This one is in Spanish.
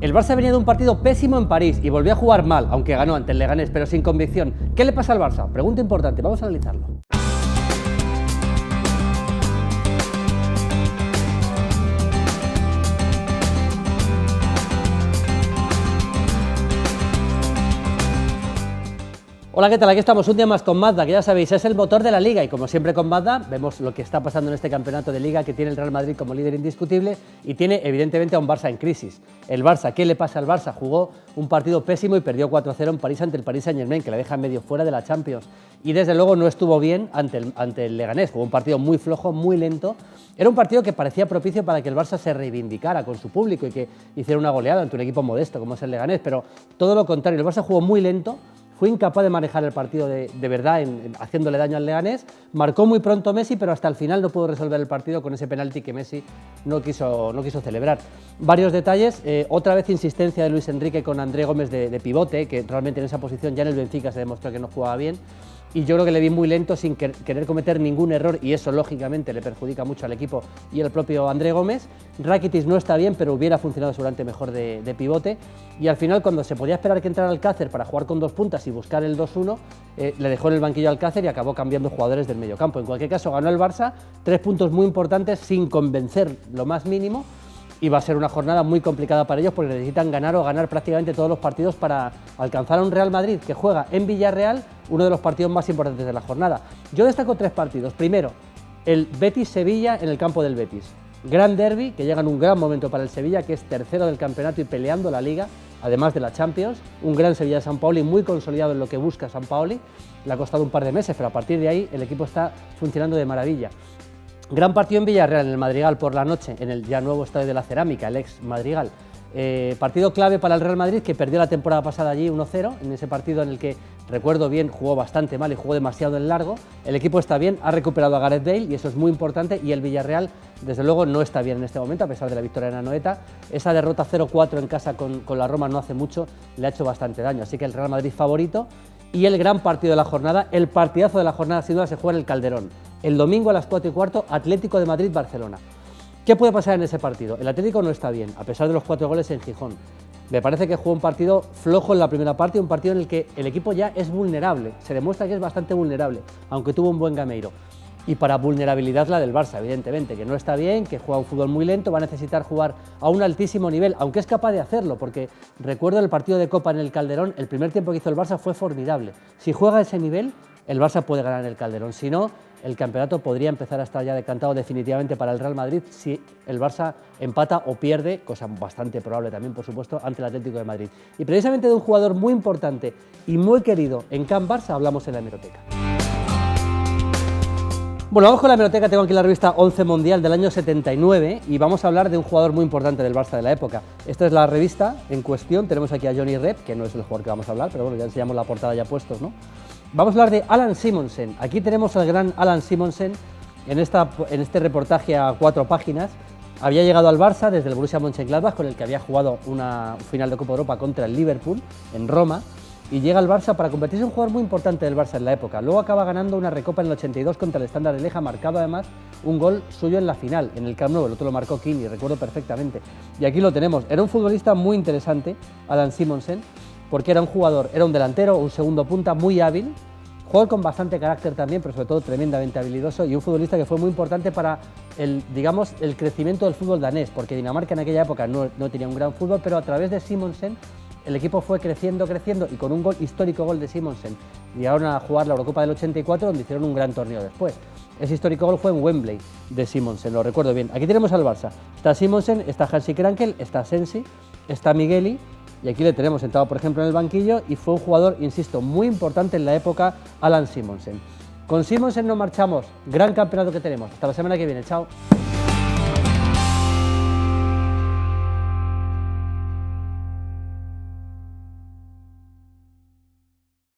El Barça venía de un partido pésimo en París y volvió a jugar mal, aunque ganó ante el Leganés, pero sin convicción. ¿Qué le pasa al Barça? Pregunta importante, vamos a analizarlo. Hola, ¿qué tal? Aquí estamos un día más con Mazda, que ya sabéis, es el motor de la Liga y como siempre con Mazda vemos lo que está pasando en este campeonato de Liga que tiene el Real Madrid como líder indiscutible y tiene evidentemente a un Barça en crisis. El Barça, ¿qué le pasa al Barça? Jugó un partido pésimo y perdió 4-0 en París ante el Paris Saint-Germain, que le deja medio fuera de la Champions. Y desde luego no estuvo bien ante el Leganés, jugó un partido muy flojo, muy lento. Era un partido que parecía propicio para que el Barça se reivindicara con su público y que hiciera una goleada ante un equipo modesto como es el Leganés, pero todo lo contrario, el Barça jugó muy lento. Fue incapaz de manejar el partido de verdad, haciéndole daño al Leganés. Marcó muy pronto Messi, pero hasta el final no pudo resolver el partido con ese penalti que Messi no quiso celebrar. Varios detalles, otra vez insistencia de Luis Enrique con André Gómez de pivote, que realmente en esa posición ya en el Benfica se demostró que no jugaba bien. Y yo creo que le vi muy lento, sin querer cometer ningún error, y eso lógicamente le perjudica mucho al equipo y al propio André Gómez. Rakitic no está bien, pero hubiera funcionado seguramente mejor de pivote. Y al final, cuando se podía esperar que entrara Alcácer para jugar con dos puntas y buscar el 2-1, le dejó en el banquillo a Alcácer y acabó cambiando jugadores del mediocampo. En cualquier caso, ganó el Barça, 3 puntos muy importantes sin convencer lo más mínimo. Y va a ser una jornada muy complicada para ellos porque necesitan ganar o ganar prácticamente todos los partidos para alcanzar a un Real Madrid que juega en Villarreal, uno de los partidos más importantes de la jornada. Yo destaco 3 partidos. Primero, el Betis-Sevilla en el campo del Betis. Gran derbi que llega en un gran momento para el Sevilla, que es tercero del campeonato y peleando la Liga, además de la Champions. Un gran Sevilla de Sampaoli, muy consolidado en lo que busca Sampaoli. Le ha costado un par de meses, pero a partir de ahí el equipo está funcionando de maravilla. Gran partido en Villarreal, en el Madrigal por la noche, en el ya nuevo Estadio de la Cerámica, el ex Madrigal. Partido clave para el Real Madrid, que perdió la temporada pasada allí 1-0, en ese partido en el que, recuerdo bien, jugó bastante mal y jugó demasiado en largo. El equipo está bien, ha recuperado a Gareth Bale y eso es muy importante, y el Villarreal, desde luego, no está bien en este momento, a pesar de la victoria en Anoeta. Esa derrota 0-4 en casa con la Roma no hace mucho, le ha hecho bastante daño, así que el Real Madrid favorito. Y el gran partido de la jornada, el partidazo de la jornada sin duda, se juega en el Calderón. El domingo a las 4:15, Atlético de Madrid-Barcelona. ¿Qué puede pasar en ese partido? El Atlético no está bien, a pesar de los 4 goles en Gijón. Me parece que jugó un partido flojo en la primera parte, un partido en el que el equipo ya es vulnerable, se demuestra que es bastante vulnerable, aunque tuvo un buen Gameiro. Y para vulnerabilidad la del Barça, evidentemente, que no está bien, que juega un fútbol muy lento, va a necesitar jugar a un altísimo nivel, aunque es capaz de hacerlo, porque recuerdo el partido de Copa en el Calderón, el primer tiempo que hizo el Barça fue formidable. Si juega a ese nivel, el Barça puede ganar en el Calderón, si no, el campeonato podría empezar a estar ya decantado definitivamente para el Real Madrid si el Barça empata o pierde, cosa bastante probable también, por supuesto, ante el Atlético de Madrid. Y precisamente de un jugador muy importante y muy querido en Camp Barça hablamos en la hemeroteca. Bueno, vamos con la hemeroteca, tengo aquí la revista 11 Mundial del año 79 y vamos a hablar de un jugador muy importante del Barça de la época. Esta es la revista en cuestión, tenemos aquí a Johnny Rep, que no es el jugador que vamos a hablar, pero bueno, ya enseñamos la portada ya puestos, ¿no? Vamos a hablar de Allan Simonsen. Aquí tenemos al gran Allan Simonsen en este reportaje a 4 páginas. Había llegado al Barça desde el Borussia Mönchengladbach, con el que había jugado una final de Copa Europa contra el Liverpool en Roma, y llega al Barça para convertirse en un jugador muy importante del Barça en la época. Luego acaba ganando una Recopa en el 82 contra el Standard de Lieja, marcado además un gol suyo en la final, en el Camp Nou, el otro lo marcó Kini, recuerdo perfectamente. Y aquí lo tenemos, era un futbolista muy interesante, Allan Simonsen, porque era un jugador, era un delantero, un segundo punta muy hábil, jugador con bastante carácter también, pero sobre todo tremendamente habilidoso, y un futbolista que fue muy importante para el crecimiento del fútbol danés, porque Dinamarca en aquella época no tenía un gran fútbol, pero a través de Simonsen el equipo fue creciendo y con un histórico gol de Simonsen llegaron a jugar la Eurocopa del 84, donde hicieron un gran torneo después. Ese histórico gol fue en Wembley de Simonsen, lo recuerdo bien. Aquí tenemos al Barça, está Simonsen, está Hansi Krankel, está Sensi, está Migueli, y aquí le tenemos sentado, por ejemplo, en el banquillo, y fue un jugador, insisto, muy importante en la época, Allan Simonsen. Con Simonsen nos marchamos, gran campeonato que tenemos. Hasta la semana que viene, chao.